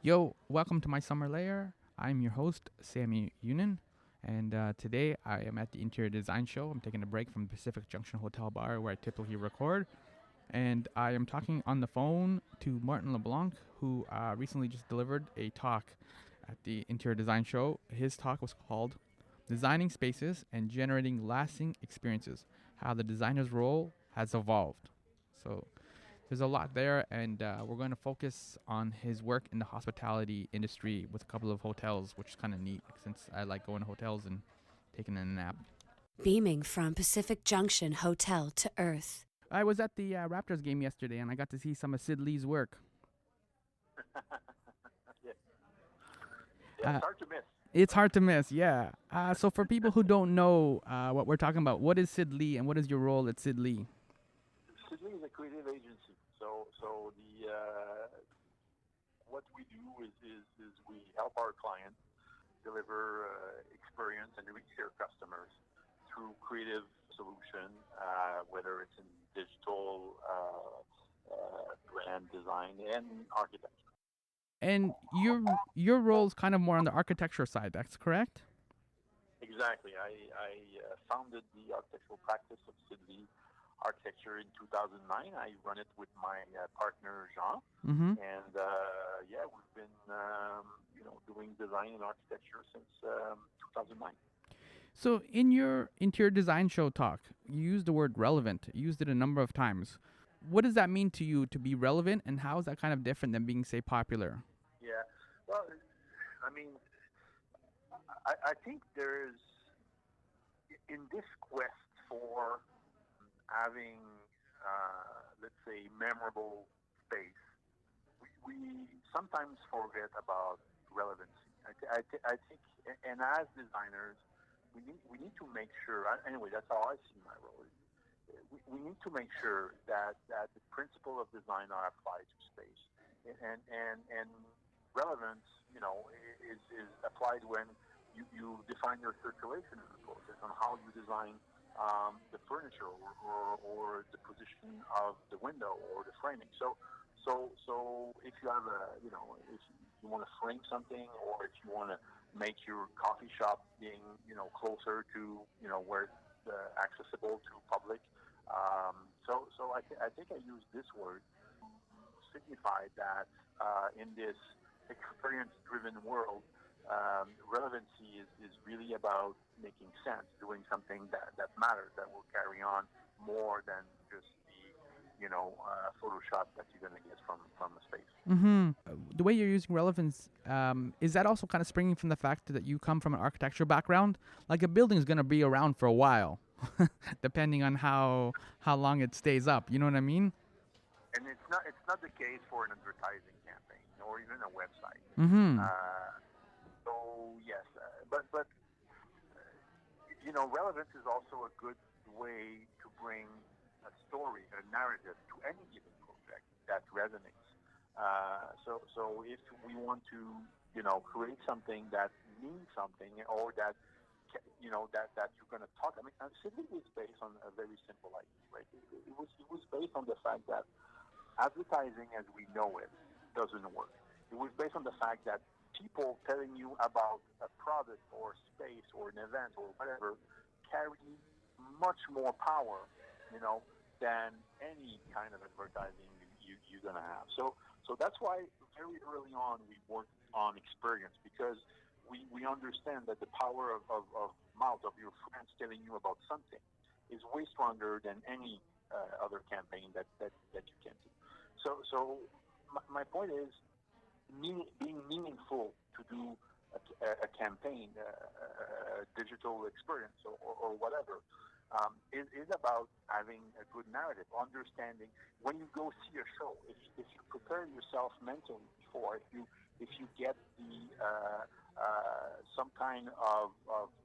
Yo, welcome to my Summer Lair. I'm your host, Sammy Younan, and today I am at the interior design show. I'm taking a break from Pacific Junction Hotel Bar where I typically record, and I am talking on the phone to Martin Leblanc, who recently just delivered a talk at the interior design show. His talk was called Designing Spaces and Generating Lasting Experiences: How the Designer's Role Has Evolved. So there's a lot there, and we're going to focus on his work in the hospitality industry with a couple of hotels, which is kind of neat since I like going to hotels and taking a nap. Beaming from Pacific Junction Hotel to Earth. I was at the Raptors game yesterday, and I got to see some of Sid Lee's work. Yeah, yeah, Uh, it's hard to miss. it's hard to miss, yeah. So for people who don't know what we're talking about, what is Sid Lee, and what is your role at Sid Lee? Sid Lee is a creative agency, so the what we do is we help our clients deliver experience and reach their customers through creative solution, whether it's in digital, brand design, and architecture. And your role is kind of more on the architecture side. That's correct. Exactly. I founded the architectural practice of Sid Lee Architecture in 2009. I run it with my partner Jean, Mm-hmm. and yeah, we've been doing design and architecture since 2009. So in your interior design show talk, you used the word relevant. You used it a number of times. What does that mean to you to be relevant, and how is that kind of different than being, say, popular? Yeah. Well, I mean, I think there's in this quest for having, let's say, memorable space, we sometimes forget about relevancy. I think, and as designers, we need to make sure. Anyway, that's how I see my role. We need to make sure that the principle of design are applied to space, and relevance, is applied when you define your circulation in the process on how you design the furniture or the position of the window or the framing. So if you have if you want to frame something, or if you want to make your coffee shop being, closer to, where it's accessible to public. I think I use this word to signify that in this experience-driven world, relevancy is really about making sense, doing something that matters, that will carry on more than just the Photoshop that you're going to get from a space. Mm-hmm. The way you're using relevance, is that also kind of springing from the fact that you come from an architecture background? Like a building is going to be around for a while, depending on how long it stays up. You know what I mean? And it's not the case for an advertising campaign or even a website. Mm-hmm. So yes, but relevance is also a good way to bring a story, a narrative to any given project that resonates. So if we want to, create something that means something, or that, that you're going to talk. I mean, and Sydney was based on a very simple idea, right? It was based on the fact that advertising as we know it doesn't work. It was based on the fact that people telling you about a product or space or an event or whatever carry much more power, you know, than any kind of advertising you're going to have. So that's why very early on we worked on experience, because we understand that the power of mouth, of your friends telling you about something, is way stronger than any other campaign that you can do. So my point is, being meaningful to do a campaign, a digital experience, or whatever, is about having a good narrative, understanding when you go see a show. If you prepare yourself mentally before, if you get the some kind of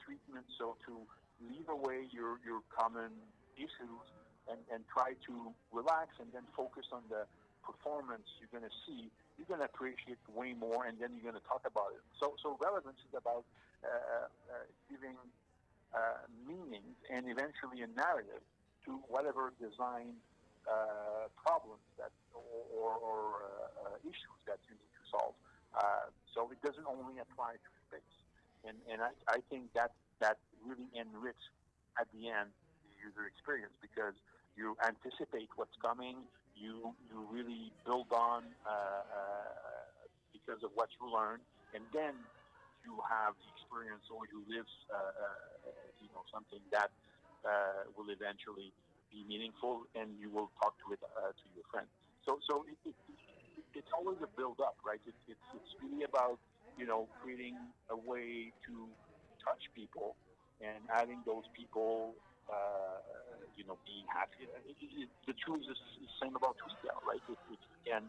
treatment, so to leave away your common issues, and try to relax and then focus on the performance you're going to see, you're going to appreciate way more, and then you're going to talk about it. So relevance is about giving meanings and eventually a narrative to whatever design problems that or issues that you need to solve doesn't only apply to space. And I think that really enriches at the end the user experience because you anticipate what's coming. You really build on because of what you learn, and then you have the experience or you live something that will eventually be meaningful, and you will talk to it to your friends. So it's always a build up, right? It's really about creating a way to touch people and having those people be happy. The truth is the same about retail, right? If you can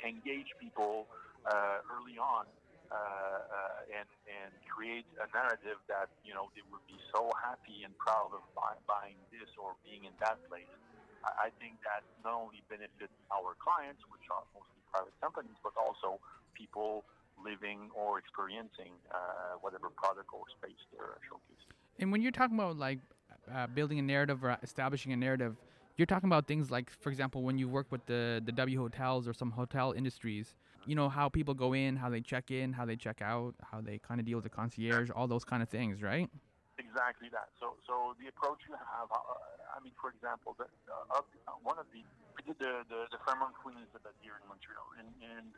engage people early on and create a narrative that they would be so happy and proud of buying this or being in that place. I think that not only benefits our clients, which are mostly private companies, but also people living or experiencing whatever product or space they're showcasing. And when you're talking about like building a narrative or establishing a narrative, you're talking about things like, for example, when you work with the W hotels or some hotel industries, how people go in, how they check in, how they check out, how they kind of deal with the concierge, all those kind of things, right? Exactly that. So the approach you have, I mean, for example, one of the we did the Fairmont Queen Elizabeth here in Montreal, and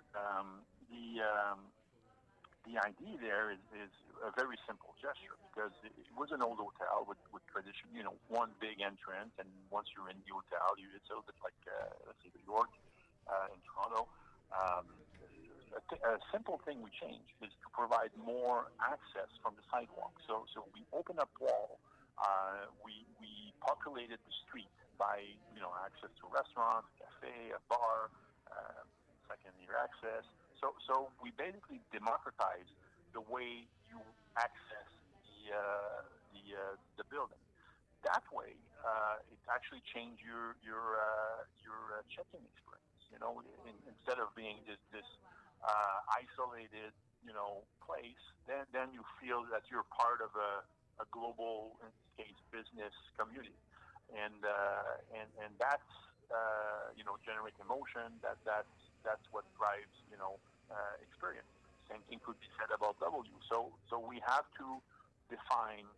the idea there is a very simple gesture because it was an old hotel with tradition, one big entrance, and once you're in the hotel, it's a little bit like let's say New York in Toronto. Um, a simple thing we changed is to provide more access from the sidewalk. So we opened up wall. We populated the street by access to restaurants, cafe, a bar, secondary access. So we basically democratized the way you access the building. That way, it actually changed your check-in experience. Instead of being this isolated, place, then you feel that you're part of a global, in this case, business community, and that's generate emotion. That's what drives experience. Same thing could be said about W. So we have to define,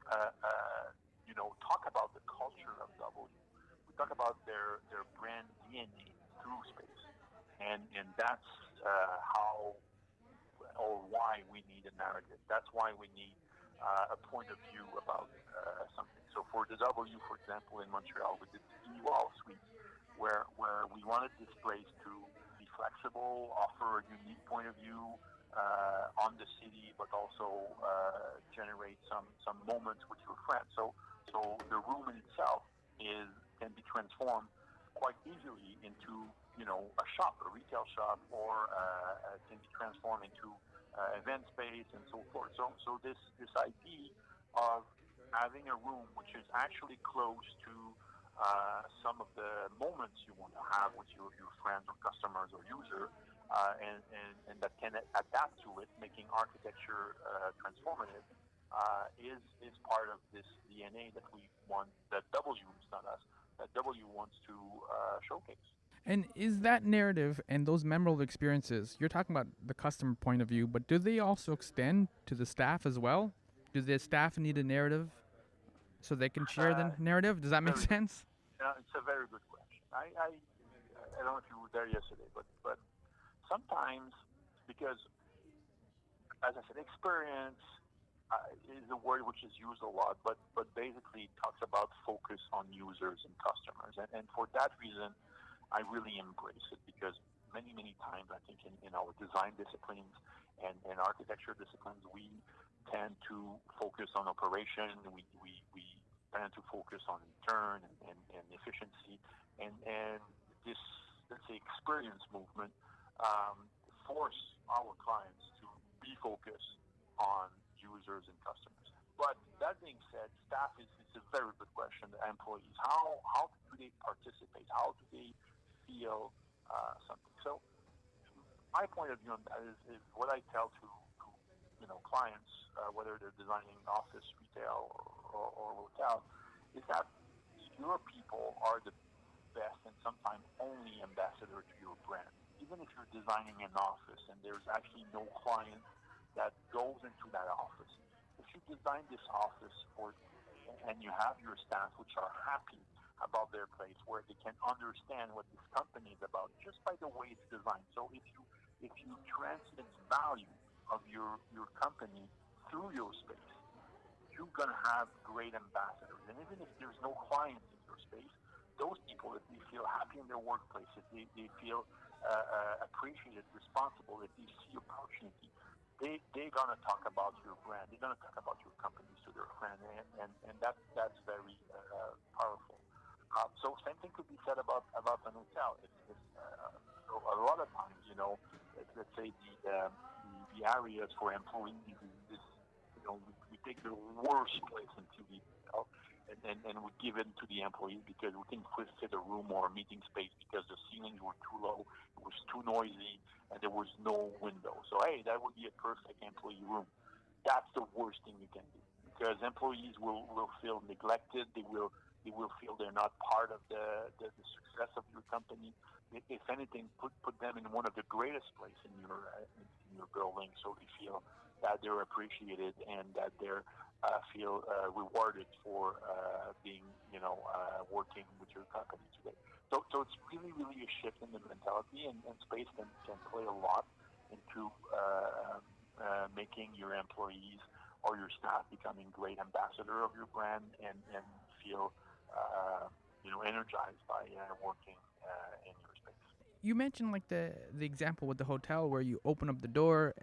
talk about the culture of W. We talk about their brand DNA through space, and that's how or why we need a narrative. That's why we need a point of view about something. So for the W, for example, in Montreal, we did the wall suite, where we wanted this place to be flexible, offer a unique point of view on the city, but also generate some moments with your friends. So the room in itself can be transformed quite easily into a shop, a retail shop, or can be transformed into event space and so forth. So this idea of having a room which is actually close to some of the moments you want to have with your friends or customers or user, and that can adapt to it, making architecture transformative, is part of this DNA that we want, that W, it's not us, that W wants to showcase. And is that narrative and those memorable experiences, you're talking about the customer point of view, but do they also extend to the staff as well? Do the staff need a narrative so they can share the narrative? Does that make Very good. sense? It's a very good question. I don't know if you were there yesterday, but sometimes, because as I said, experience is a word which is used a lot, but basically it talks about focus on users and customers. And for that reason, I really embrace it because many times I think in our design disciplines and architecture disciplines, we tend to focus on operation. We tend to focus on return and efficiency. And this, let's say, experience movement force our clients to be focused on users and customers. But that being said, staff is a very good question. The employees, how do they participate? How do they feel something? So my point of view on that is what I tell to clients, whether they're designing office, retail, or hotel, is that your people are the best and sometimes only ambassador to your brand. even if you're designing an office and there's actually no client that goes into that office, if you design this office for and you have your staff which are happy about their place, where they can understand what this company is about just by the way it's designed. So if you transmit value of your company through your space, you're gonna have great ambassadors. And even if there's no clients in your space, those people, if they feel happy in their workplace, if they feel appreciated, responsible, if they see opportunity, they're gonna talk about your brand. They're gonna talk about your companies to their friend, and that's very powerful. So same thing could be said about an hotel. So a lot of times, let's say the areas for employees is we take the worst place into the hotel and we give it to the employees because we think we fit a room or a meeting space because the ceilings were too low, it was too noisy, and there was no window. So hey, that would be a perfect employee room. That's the worst thing you can do because employees will feel neglected. They will feel they're not part of the success of your company. If anything, put them in one of the greatest places in your building, so they feel that they're appreciated and that they're feel rewarded for being working with your company today. So it's really a shift in the mentality, and space can play a lot into making your employees or your staff becoming great ambassador of your brand and feel energized by working in your space. You mentioned like the example with the hotel where you open up the door,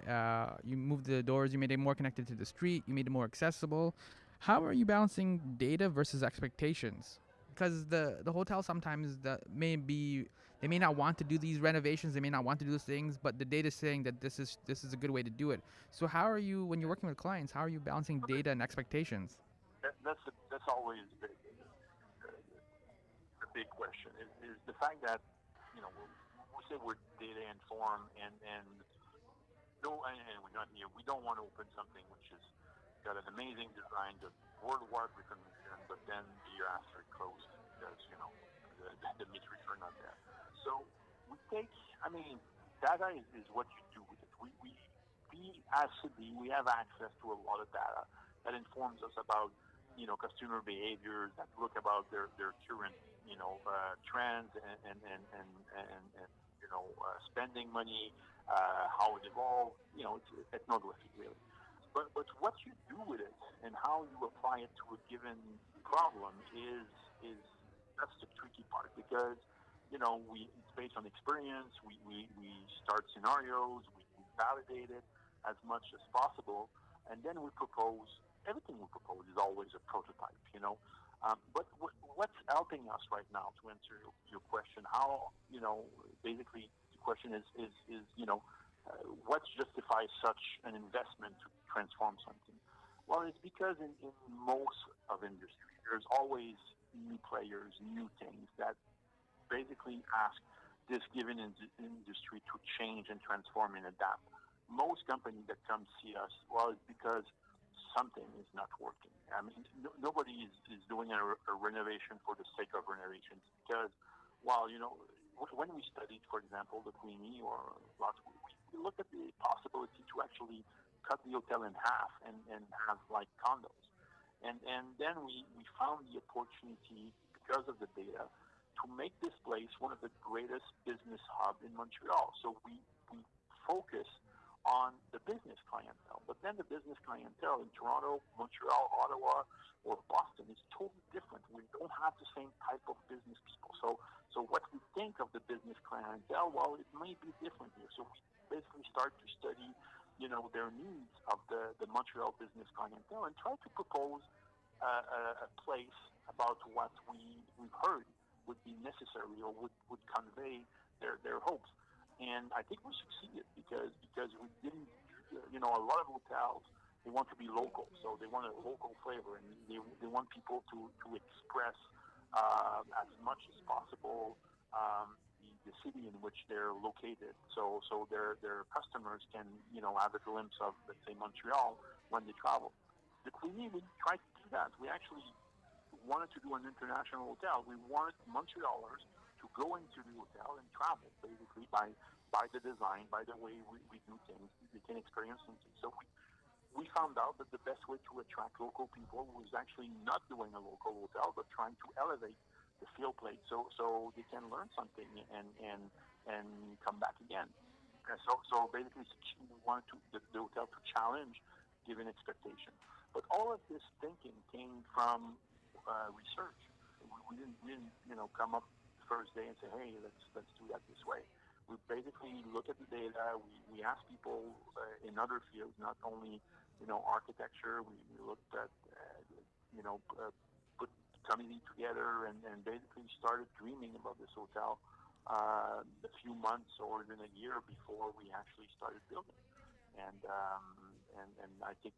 you moved the doors, you made it more connected to the street, you made it more accessible. How are you balancing data versus expectations? Because the hotel sometimes they may not want to do these renovations, they may not want to do those things, but the data is saying that this is a good way to do it. So how are you, when you're working with clients, how are you balancing data and expectations? That's always the big question is the fact that we say we're data informed and no, and we're not here. We don't want to open something which has got an amazing design, the worldwide recognition, but then the year after it closed because the metrics are not there. So we take, data is what you do with it. We as Sid Lee, we have access to a lot of data that informs us about customer behaviors, that look about their current trends and spending money, how it evolved. It's ethnography really. But what you do with it and how you apply it to a given problem is that's the tricky part because it's based on experience. We start scenarios. We validate it as much as possible, and then we propose. Everything we propose is always a prototype. But what's helping us right now to answer your question? How basically the question is what justifies such an investment to transform something? Well, it's because in most of industry there's always new players, new things that basically ask this given industry to change and transform and adapt. Most companies that come see us, well, it's because something is not working. Nobody is doing a renovation for the sake of renovations because, well, when we studied, for example, the Queenie or lots, we looked at the possibility to actually cut the hotel in half and have like condos. And then we found the opportunity because of the data to make this place one of the greatest business hub in Montreal. So we focus on the business clientele, but then the business clientele in Toronto, Montreal, Ottawa, or Boston is totally different. We don't have the same type of business people. So what we think of the business clientele, well, it may be different here. So we basically start to study, their needs of the Montreal business clientele and try to propose a place about what we've heard would be necessary or would convey their hopes. And I think we succeeded because we didn't, a lot of hotels, they want to be local. So they want a local flavor and they want people to express as much as possible the city in which they're located. So their customers can, have a glimpse of, let's say, Montreal when they travel. The Queenie, we tried to do that. We actually wanted to do an international hotel. We wanted Montrealers to go into the hotel and travel basically by by the design, by the way we do things. They can experience something. So we found out that the best way to attract local people was actually not doing a local hotel, but trying to elevate the field plate so they can learn something and come back again. So basically, we wanted the hotel to challenge given expectation. But all of this thinking came from research. We didn't come up the first day and say, hey, let's do that this way. We basically look at the data. We ask people in other fields, not only architecture. We looked at put committee together and basically started dreaming about this hotel a few months or even a year before we actually started building. And I think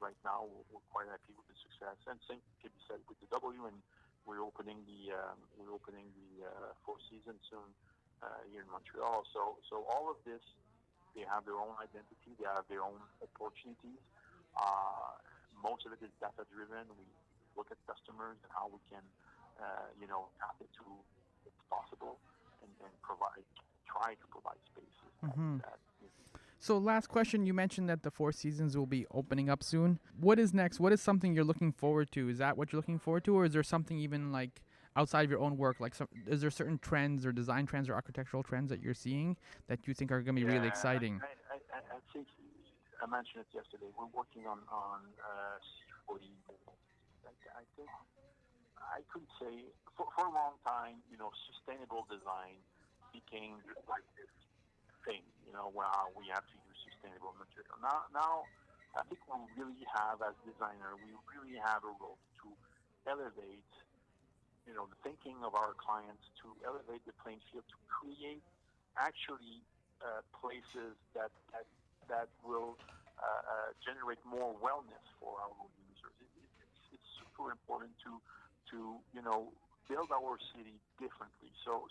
right now we're quite happy with the success. And same can be said with the W. And we're opening the Four Seasons soon here in Montreal. So all of this, they have their own identity. They have their own opportunities. Most of it is data driven. We look at customers and how we can tap into what's possible and try to provide spaces that So last question, you mentioned that the Four Seasons will be opening up soon. What is next? What is something you're looking forward to? Is that what you're looking forward to, or is there something even like outside of your own work? Like, is there certain trends or design trends or architectural trends that you're seeing that you think are going to be really exciting? I think I mentioned it yesterday. We're working on C40. I think I could say for a long time, sustainable design became like this thing. Wow, we have to use sustainable material. Now, I think we really have, as designer, we really have a role to elevate, the thinking of our clients, to elevate the playing field, to create actually places that will generate more wellness for our users. It's super important to build our city differently. So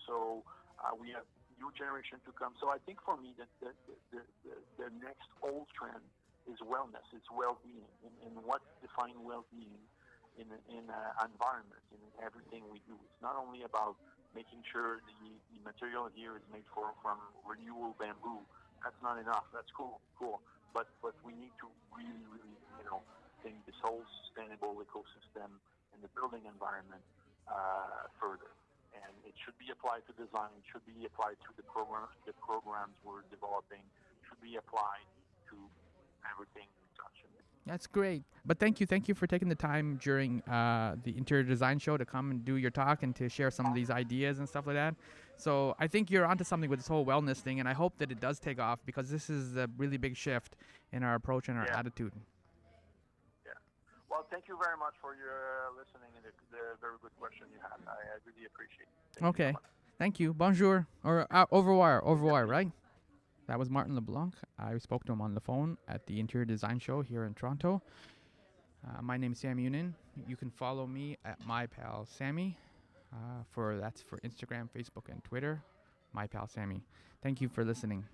we have new generation to come. So I think for me that the next old trend is wellness. It's well-being, and what defines well-being in environment, in everything we do. It's not only about making sure the material here is made from renewable bamboo. That's not enough. That's cool. But we need to really think this whole sustainable ecosystem in the building environment further. And it should be applied to design. It should be applied to the programs we're developing. It should be applied to everything we touch. That's great. But thank you for taking the time during the interior design show to come and do your talk and to share some of these ideas and stuff like that. So I think you're onto something with this whole wellness thing, and I hope that it does take off, because this is a really big shift in our approach and our attitude. Yeah. Well, thank you very much for your listening and the very good question you had. I really appreciate it. Thank you so much. Thank you. Bonjour. Or au revoir, right? That was Martin Leblanc. I spoke to him on the phone at the Interior Design Show here in Toronto. My name is Sammy Younan. You can follow me at My Pal Sammy. That's for Instagram, Facebook, and Twitter. My Pal Sammy. Thank you for listening.